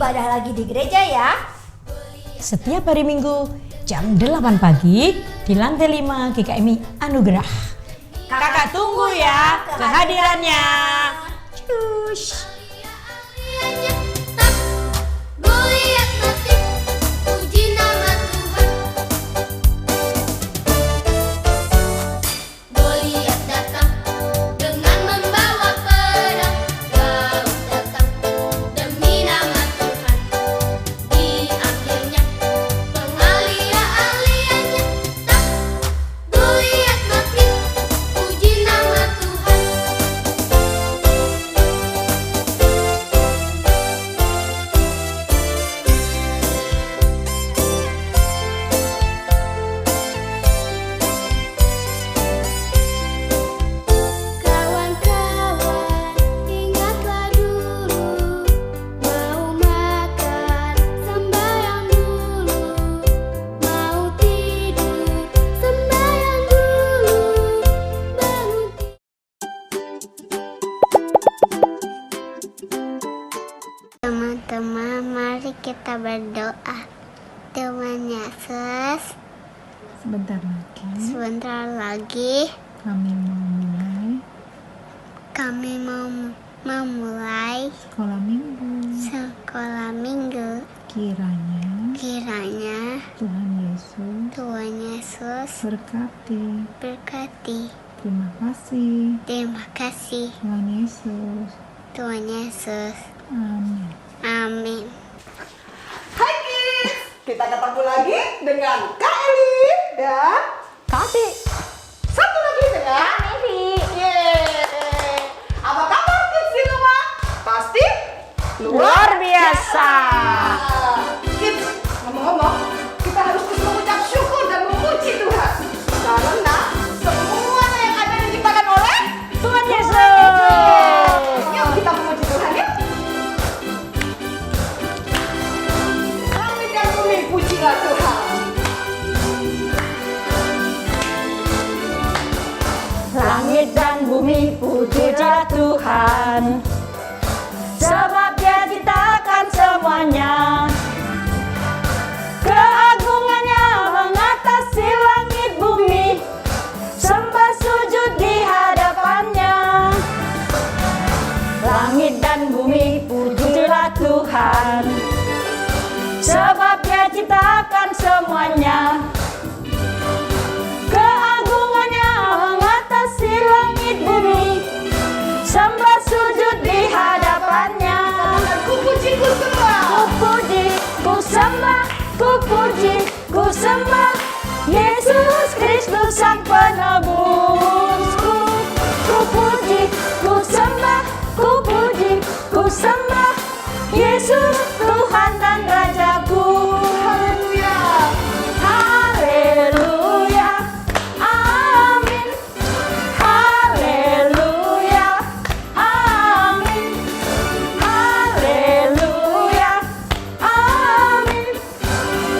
ibadah lagi di gereja ya. Setiap hari Minggu jam 8 pagi di lantai 5 GKMI Anugerah. Kakak tunggu ya kehadirannya. Cus. Teman-teman, mari kita berdoa. Tuhan Yesus, sebentar lagi kami mau memulai sekolah minggu. Kiranya Tuhan Yesus berkati. Terima kasih Tuhan Yesus. Amin. Hai kids, kita ketemu lagi dengan Kak Eli dan Kak Ati. satu lagi dengan Evi. Yeay. Apa kabar kids di rumah? Pasti Luar biasa. Kids, ngomong-ngomong, kita harus terus mengucap syukur dan memuji Tuhan karena semua yang ada diciptakan oleh Tuhan Yesus. Yuk kita memuji Tuhan yuk. Langit dan bumi pujilah Tuhan. Langit dan bumi pujilah Tuhan, sebab Dia ciptakan semuanya. Keagungannya mengatasi langit bumi, sembah sujud di hadapannya. Langit dan bumi pujilah Tuhan, sebab Dia ciptakan semuanya. Keagungannya mengatasi langit bumi, sembah sujud di hadapannya. Ku puji ku sembah. Ku puji, ku sembah, ku puji, ku sembah Yesus Kristus Sang Penebusku. Ku puji, ku sembah, ku puji, ku sembah Yesus Tuhan dan Rajaku. Haleluya. Haleluya, amin. Haleluya, amin. Haleluya, amin.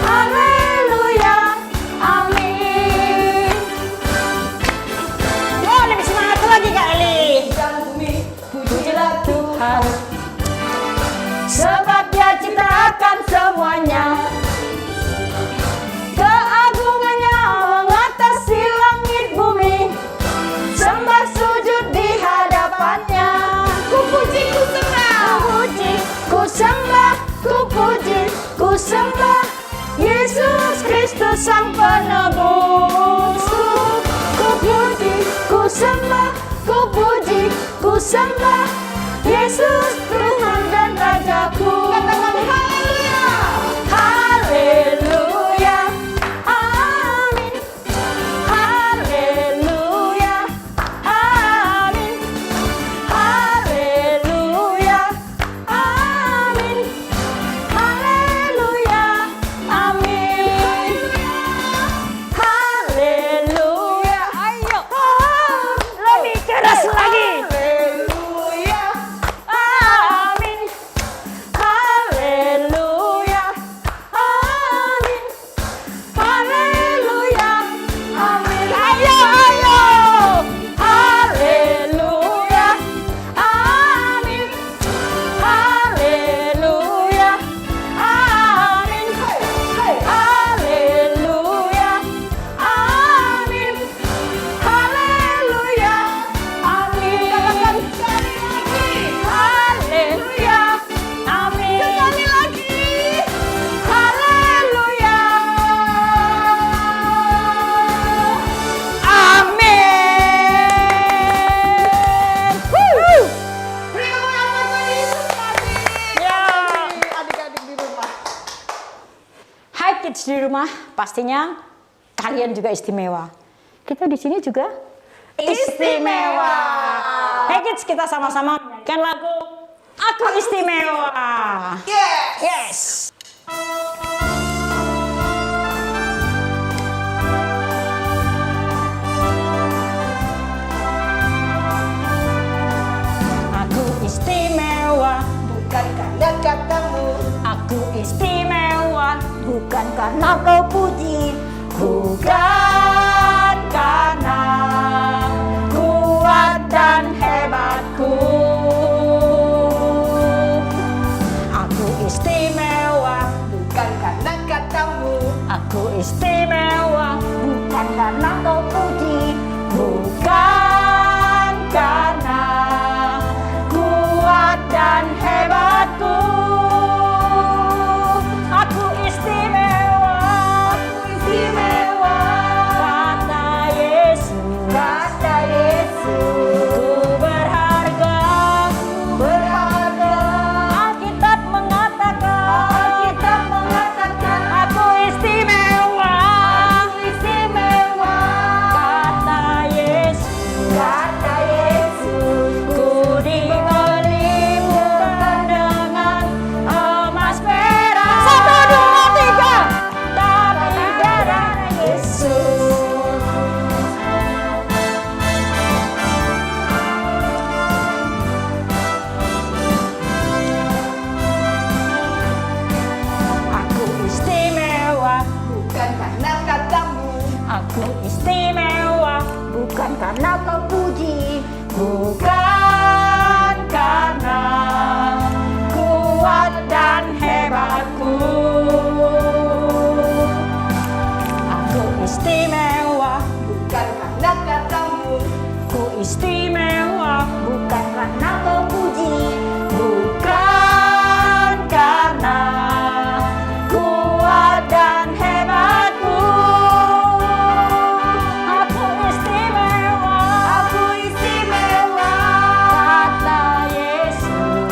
Haleluya, amin. Oh, lebih semangat lagi Kak Eli. Dan bumi Pujilah Tuhan, sebab Dia ciptakan semuanya. Keagungannya mengatasi langit bumi, sembah sujud di hadapannya. ku puji ku sembah. Ku puji, ku sembah, ku puji, ku sembah Yesus Kristus Sang Penebusku. Ku puji, ku sembah, ku puji, ku sembah Yesus Tuhan dan Rajaku. Katakan haleluya. Haleluya, amin. Haleluya, amin. Haleluya, amin. Haleluya, amin. Haleluya, ayo. Lebih keras lagi. Haleluya. di rumah pastinya kalian juga istimewa. Kita di sini juga istimewa. Hey kids, kita sama-sama menyanyikan lagu Aku Istimewa. Yes. Aku istimewa Bukan karena katamu, Aku istimewa bukan karena kau puji, bukan karena kuat dan hebatku. Aku istimewa, bukan karena katamu, aku istimewa bukan karena kau puji, bukan karena kuat dan hebatku. Aku istimewa, kata Yesus, ku berharga, Alkitab mengatakan, aku istimewa, kata Yesus, ku dibeli bukan dengan emas perak. 1, 2, 3, tapi darah Yesus. Aku istimewa, bukan karena katamu, aku istimewa bukan karena kau puji, bukan karena kuat dan hebatku. Aku istimewa, bukan karena katamu, ku istimewa bukan karena kau puji, bukan karena kuat dan hebatku. Aku istimewa, kata Yesus,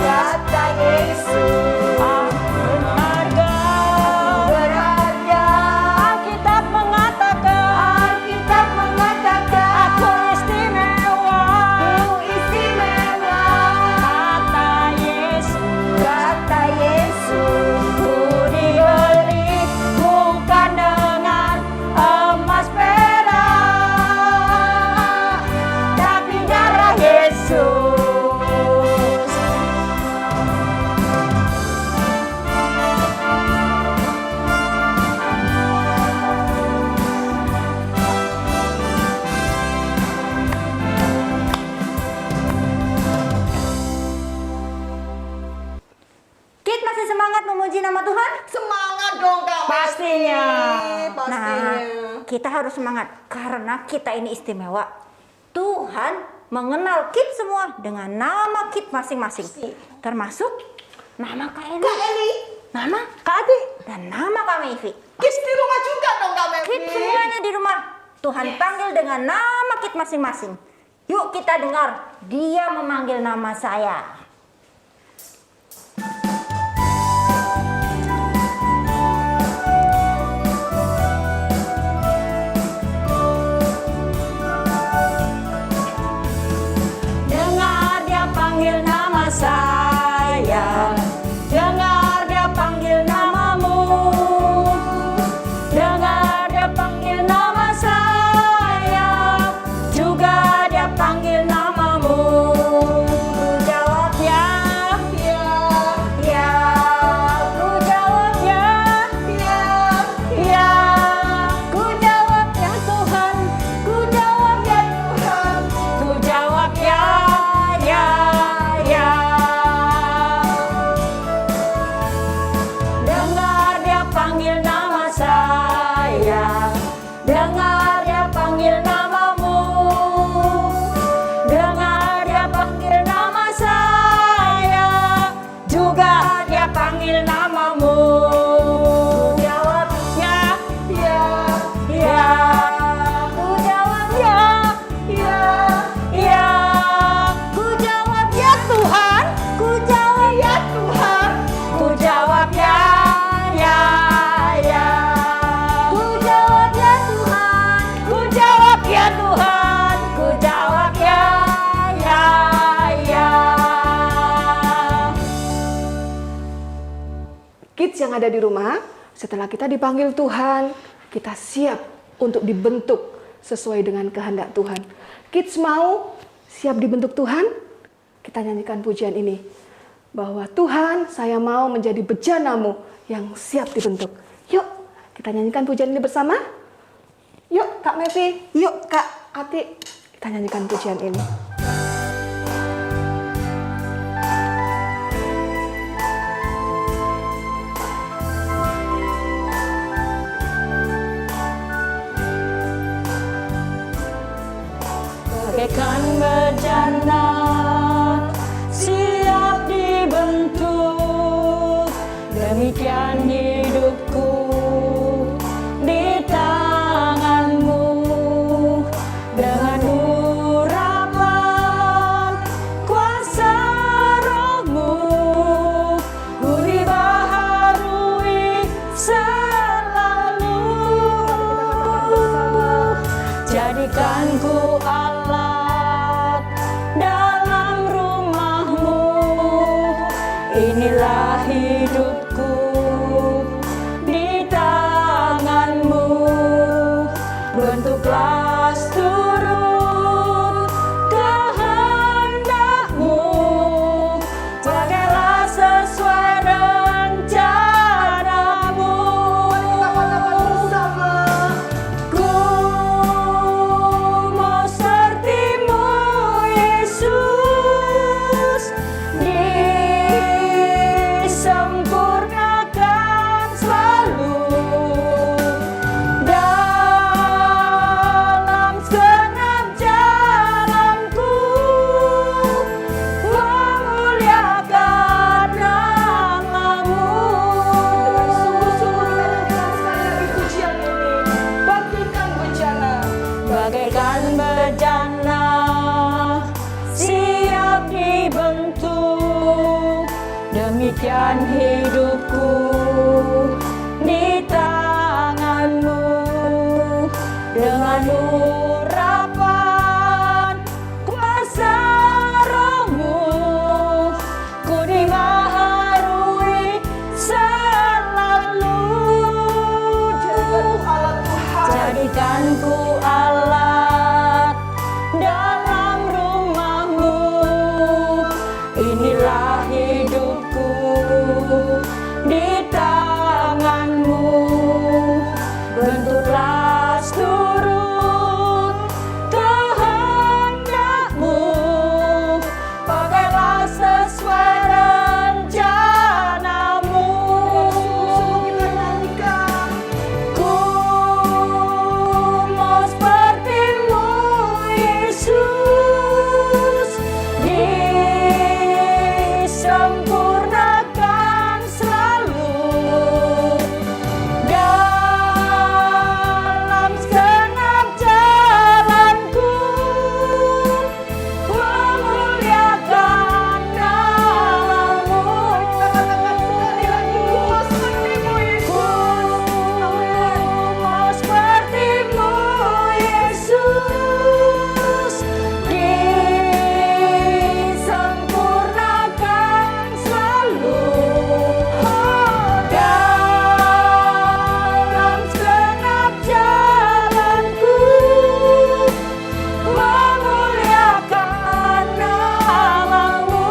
berharga. Alkitab mengatakan, aku istimewa, kata Yesus, ku dibeli bukan dengan emas perak, tapi darah Yesus. Kit masih semangat memuji nama Tuhan? Semangat dong Kak Messi. Pastinya. Pastinya. Kita harus semangat karena kita ini istimewa. Tuhan mengenal Kit semua dengan nama Kit masing-masing. Termasuk nama Kak Eli, Kak Eli, nama Kak Adi, dan nama Kak Mevi. kids di rumah juga dong Kak Messi. Kit semuanya di rumah. Tuhan panggil dengan nama Kit masing-masing. Yuk kita dengar, dia memanggil nama saya. Dengar dia panggil nama saya, dengar dia panggil namamu, dengar dia panggil nama saya, juga dia panggil namamu. Ku jawab ya, ku jawab ya, ku jawab ya Tuhan, ku jawab ya Tuhan, ku jawab ya, yang ada di rumah, setelah kita dipanggil Tuhan, kita siap untuk dibentuk sesuai dengan kehendak Tuhan. Kids mau siap dibentuk Tuhan? Kita nyanyikan pujian ini. Bahwa Tuhan, saya mau menjadi bejanamu yang siap dibentuk. Yuk, kita nyanyikan pujian ini bersama. Yuk, Kak Mevi. Yuk, Kak Ati. Kita nyanyikan pujian ini. Bagaikan bejana siap dibentuk, demikian hidupku di tanganmu. Dengan urapan kuasa rohmu, ku dibaharui selalu. Jadikanku alat dalam rumahmu, inilah hidupku di tanganmu. Bentuklah turut kehendakmu, pakailah sesuai rencanamu. Ku mau seperti-Mu, Yesus, disempurnakan selalu. Dalam segenap jalanku, memuliakan nama-Mu. Sungguh-sungguh kita nyanyikan sekali lagi pujian ini. Bagaikan bejana. Bagaikan bejana siap dibentuk, demikian hidupku di tanganmu. Dengan urapan kuasa rohmu, ku dibaharui selalu. Jadikanku alat dalam rumahmu, inilah hidupku di tanganmu. Bentuklah turut kehendakmu, pakailah sesuai rencanamu. Kita nyanyikan. Ku mau seperti-Mu, Yesus, disempurnakan selalu. Dalam segenap jalanku, memuliakan nama-Mu. Ku mau seperti-Mu, Yesus, disempurnakan selalu. Dalam segenap jalanku, memuliakan nama-Mu.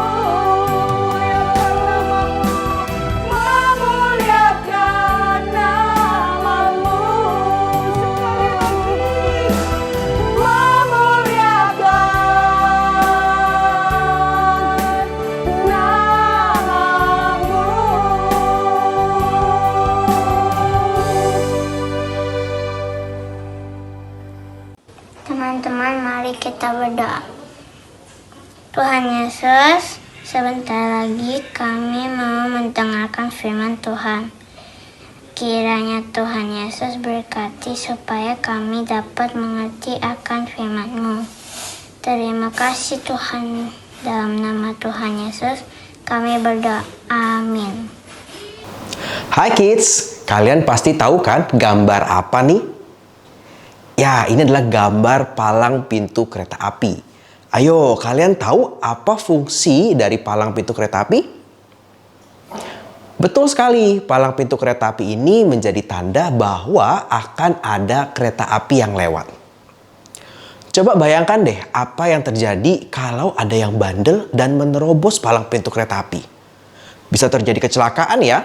Memuliakan nama-Mu. Teman-teman, mari kita berdoa. Tuhan Yesus, sebentar lagi kami mau mendengarkan firman Tuhan. Kiranya Tuhan Yesus berkati supaya kami dapat mengerti akan firman-Mu. Terima kasih Tuhan, dalam nama Tuhan Yesus kami berdoa. Amin. Hai kids, kalian pasti tahu kan gambar apa nih? Ya, ini adalah gambar palang pintu kereta api. Ayo, kalian tahu apa fungsi dari palang pintu kereta api? Betul sekali, palang pintu kereta api ini menjadi tanda bahwa akan ada kereta api yang lewat. Coba bayangkan deh apa yang terjadi kalau ada yang bandel dan menerobos palang pintu kereta api. Bisa terjadi kecelakaan ya.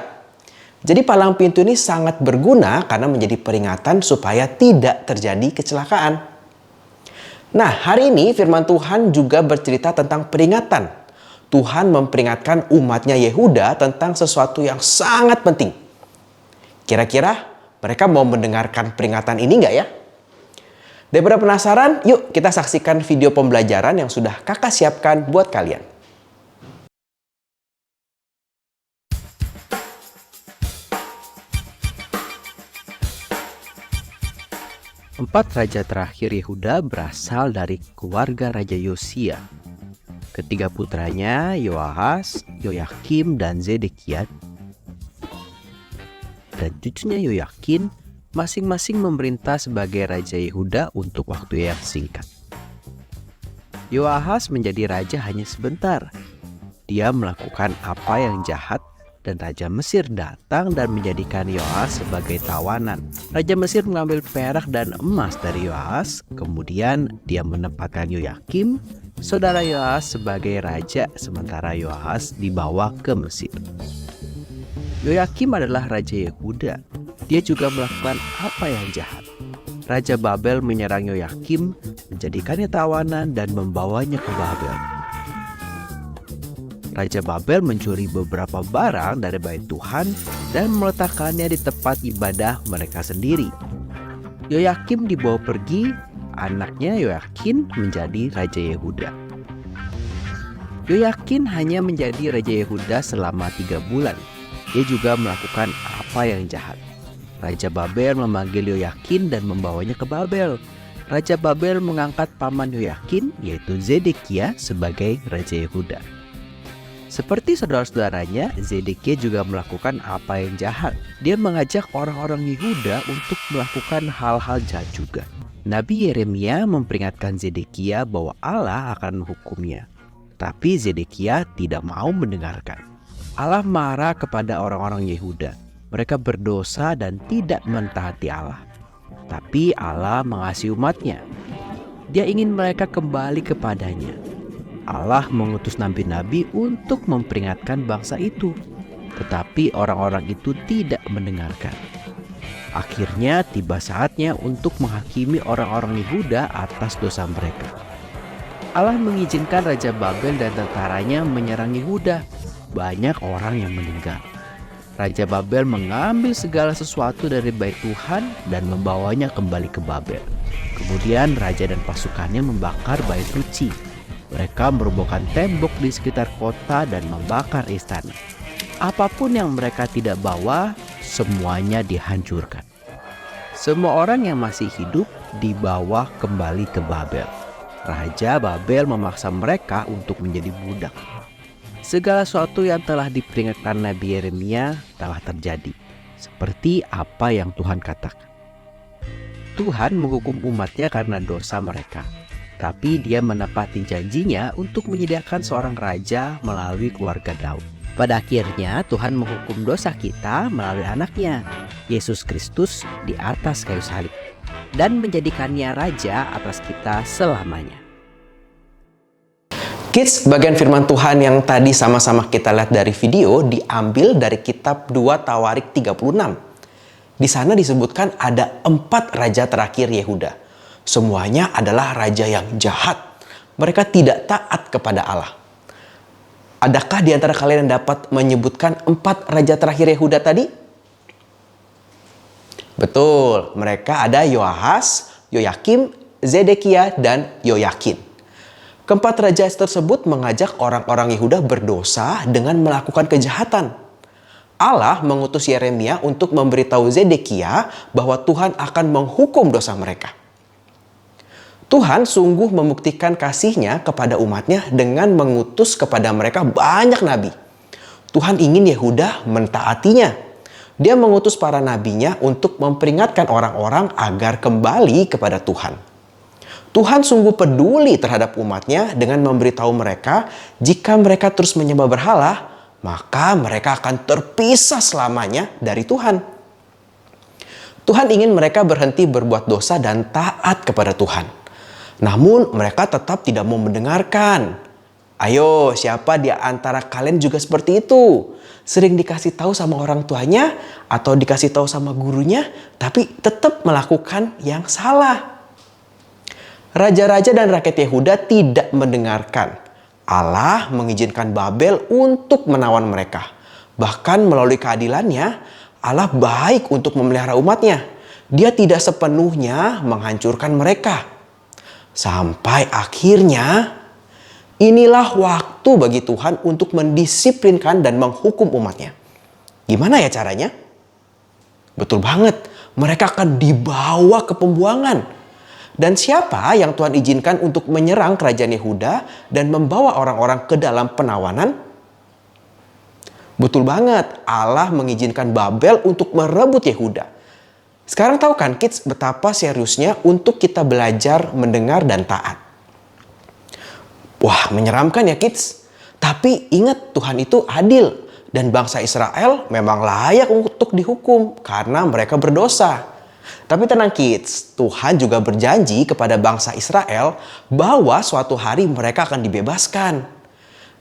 Jadi palang pintu ini sangat berguna karena menjadi peringatan supaya tidak terjadi kecelakaan. Nah, hari ini firman Tuhan juga bercerita tentang peringatan. Tuhan memperingatkan umatnya Yehuda tentang sesuatu yang sangat penting. Kira-kira mereka mau mendengarkan peringatan ini nggak ya? Daripada penasaran, yuk kita saksikan video pembelajaran yang sudah kakak siapkan buat kalian. Empat raja terakhir Yehuda berasal dari keluarga Raja Yosia. Ketiga putranya, Yoahas, Yoyakim, dan Zedekia, dan cucunya Yoyakin masing-masing memerintah sebagai Raja Yehuda untuk waktu yang singkat. Yoahas menjadi raja hanya sebentar. Dia melakukan apa yang jahat dan Raja Mesir datang dan menjadikan Yoahas sebagai tawanan. Raja Mesir mengambil perak dan emas dari Yoahas, kemudian dia menempatkan Yoyakim, saudara Yoahas, sebagai raja sementara Yoahas dibawa ke Mesir. Yoyakim adalah Raja Yehuda. Dia juga melakukan apa yang jahat. Raja Babel menyerang Yoyakim, menjadikannya tawanan dan membawanya ke Babel. Raja Babel mencuri beberapa barang dari bait Tuhan dan meletakkannya di tempat ibadah mereka sendiri. Yoyakim dibawa pergi, anaknya Yoyakin menjadi Raja Yehuda. Yoyakin hanya menjadi Raja Yehuda selama 3 bulan. Dia juga melakukan apa yang jahat. Raja Babel memanggil Yoyakin dan membawanya ke Babel. Raja Babel mengangkat paman Yoyakin, yaitu Zedekia, sebagai Raja Yehuda. Seperti saudara-saudaranya, Zedekia juga melakukan apa yang jahat. Dia mengajak orang-orang Yehuda untuk melakukan hal-hal jahat juga. Nabi Yeremia memperingatkan Zedekia bahwa Allah akan menghukumnya. Tapi Zedekia tidak mau mendengarkan. Allah marah kepada orang-orang Yehuda. Mereka berdosa dan tidak mentaati Allah. Tapi Allah mengasihi umatnya. Dia ingin mereka kembali kepadanya. Allah mengutus nabi-nabi untuk memperingatkan bangsa itu. Tetapi orang-orang itu tidak mendengarkan. Akhirnya tiba saatnya untuk menghakimi orang-orang Yehuda atas dosa mereka. Allah mengizinkan Raja Babel dan tentaranya menyerang Yehuda. Banyak orang yang meninggal. Raja Babel mengambil segala sesuatu dari bait Tuhan dan membawanya kembali ke Babel. Kemudian raja dan pasukannya membakar bait suci. Mereka merobohkan tembok di sekitar kota dan membakar istana. Apapun yang mereka tidak bawa, semuanya dihancurkan. Semua orang yang masih hidup dibawa kembali ke Babel. Raja Babel memaksa mereka untuk menjadi budak. Segala sesuatu yang telah diperingatkan Nabi Yeremia telah terjadi, seperti apa yang Tuhan katakan. Tuhan menghukum umatnya karena dosa mereka, tapi dia menepati janjinya untuk menyediakan seorang raja melalui keluarga Daud. Pada akhirnya Tuhan menghukum dosa kita melalui anaknya, Yesus Kristus, di atas kayu salib, dan menjadikannya raja atas kita selamanya. Kids, bagian firman Tuhan yang tadi sama-sama kita lihat dari video diambil dari kitab 2 Tawarik 36. Di sana disebutkan ada 4 raja terakhir Yehuda. Semuanya adalah raja yang jahat. Mereka tidak taat kepada Allah. Adakah di antara kalian yang dapat menyebutkan 4 raja terakhir Yehuda tadi? Betul, mereka ada Yoahas, Yoyakim, Zedekia, dan Yoyakin. Keempat raja tersebut mengajak orang-orang Yehuda berdosa dengan melakukan kejahatan. Allah mengutus Yeremia untuk memberitahu Zedekia bahwa Tuhan akan menghukum dosa mereka. Tuhan sungguh membuktikan kasih-Nya kepada umatnya dengan mengutus kepada mereka banyak nabi. Tuhan ingin Yehuda mentaatinya. Dia mengutus para nabinya untuk memperingatkan orang-orang agar kembali kepada Tuhan. Tuhan sungguh peduli terhadap umatnya dengan memberitahu mereka jika mereka terus menyembah berhala, maka mereka akan terpisah selamanya dari Tuhan. Tuhan ingin mereka berhenti berbuat dosa dan taat kepada Tuhan. Namun mereka tetap tidak mau mendengarkan. Ayo, siapa di antara kalian juga seperti itu? Sering dikasih tahu sama orang tuanya atau dikasih tahu sama gurunya, tapi tetap melakukan yang salah. Raja-raja dan rakyat Yehuda tidak mendengarkan. Allah mengizinkan Babel untuk menawan mereka. Bahkan melalui keadilannya, Allah baik untuk memelihara umatnya. Dia tidak sepenuhnya menghancurkan mereka. Sampai akhirnya, inilah waktu bagi Tuhan untuk mendisiplinkan dan menghukum umatnya. Gimana ya caranya? Betul banget, mereka akan dibawa ke pembuangan. Dan siapa yang Tuhan izinkan untuk menyerang kerajaan Yehuda dan membawa orang-orang ke dalam penawanan? Betul banget, Allah mengizinkan Babel untuk merebut Yehuda. Sekarang tahu kan kids betapa seriusnya untuk kita belajar mendengar dan taat. Wah, menyeramkan ya kids. Tapi ingat, Tuhan itu adil dan bangsa Israel memang layak untuk dihukum karena mereka berdosa. Tapi tenang kids, Tuhan juga berjanji kepada bangsa Israel bahwa suatu hari mereka akan dibebaskan.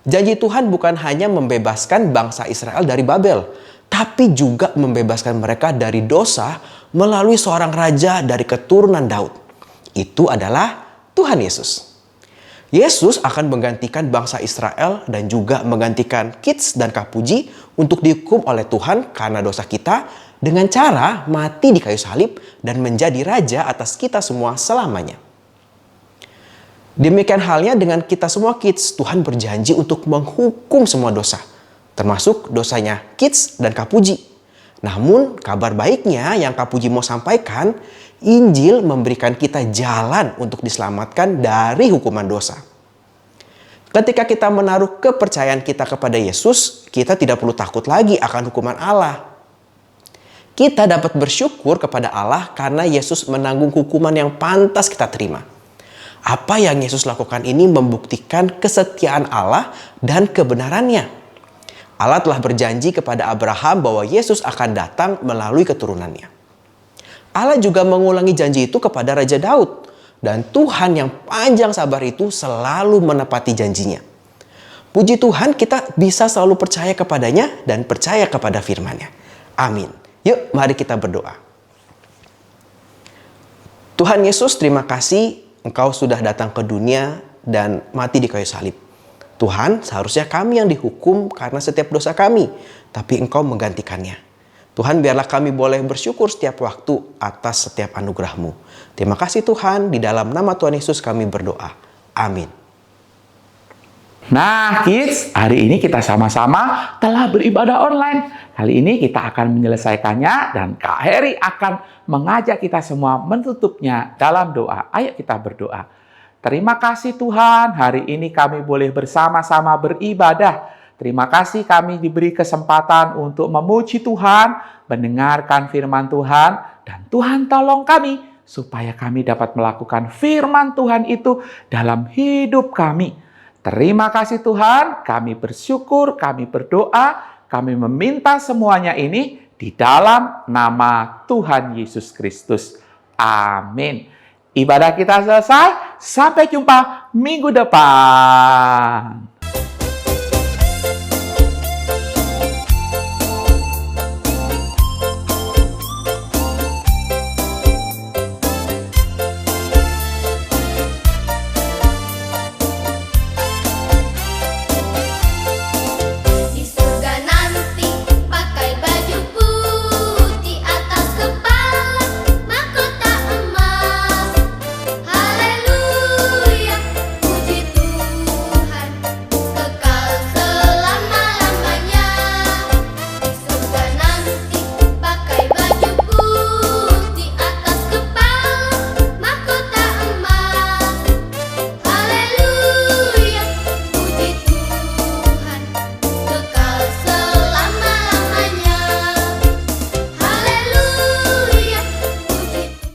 Janji Tuhan bukan hanya membebaskan bangsa Israel dari Babel, tapi juga membebaskan mereka dari dosa melalui seorang raja dari keturunan Daud. Itu adalah Tuhan Yesus. Yesus akan menggantikan bangsa Israel dan juga menggantikan kids dan Kak Puji untuk dihukum oleh Tuhan karena dosa kita dengan cara mati di kayu salib dan menjadi raja atas kita semua selamanya. Demikian halnya dengan kita semua kids, Tuhan berjanji untuk menghukum semua dosa, termasuk dosanya kids dan Kak Puji. Namun kabar baiknya yang Kak Puji mau sampaikan, Injil memberikan kita jalan untuk diselamatkan dari hukuman dosa. Ketika kita menaruh kepercayaan kita kepada Yesus, kita tidak perlu takut lagi akan hukuman Allah. Kita dapat bersyukur kepada Allah karena Yesus menanggung hukuman yang pantas kita terima. Apa yang Yesus lakukan ini membuktikan kesetiaan Allah dan kebenarannya. Allah telah berjanji kepada Abraham bahwa Yesus akan datang melalui keturunannya. Allah juga mengulangi janji itu kepada Raja Daud. Dan Tuhan yang panjang sabar itu selalu menepati janjinya. Puji Tuhan, kita bisa selalu percaya kepadanya dan percaya kepada firman-Nya. Amin. Yuk, mari kita berdoa. Tuhan Yesus, terima kasih Engkau sudah datang ke dunia dan mati di kayu salib. Tuhan, seharusnya kami yang dihukum karena setiap dosa kami, tapi Engkau menggantikannya. Tuhan, biarlah kami boleh bersyukur setiap waktu atas setiap anugerah-Mu. Terima kasih Tuhan, di dalam nama Tuhan Yesus kami berdoa. Amin. Nah kids, hari ini kita sama-sama telah beribadah online. Kali ini kita akan menyelesaikannya dan Kak Heri akan mengajak kita semua menutupnya dalam doa. Ayo kita berdoa. Terima kasih Tuhan, hari ini kami boleh bersama-sama beribadah. Terima kasih kami diberi kesempatan untuk memuji Tuhan, mendengarkan firman Tuhan, dan Tuhan tolong kami supaya kami dapat melakukan firman Tuhan itu dalam hidup kami. Terima kasih Tuhan, kami bersyukur, kami berdoa, kami meminta semuanya ini di dalam nama Tuhan Yesus Kristus. Amin. Ibadah kita selesai, sampai jumpa minggu depan.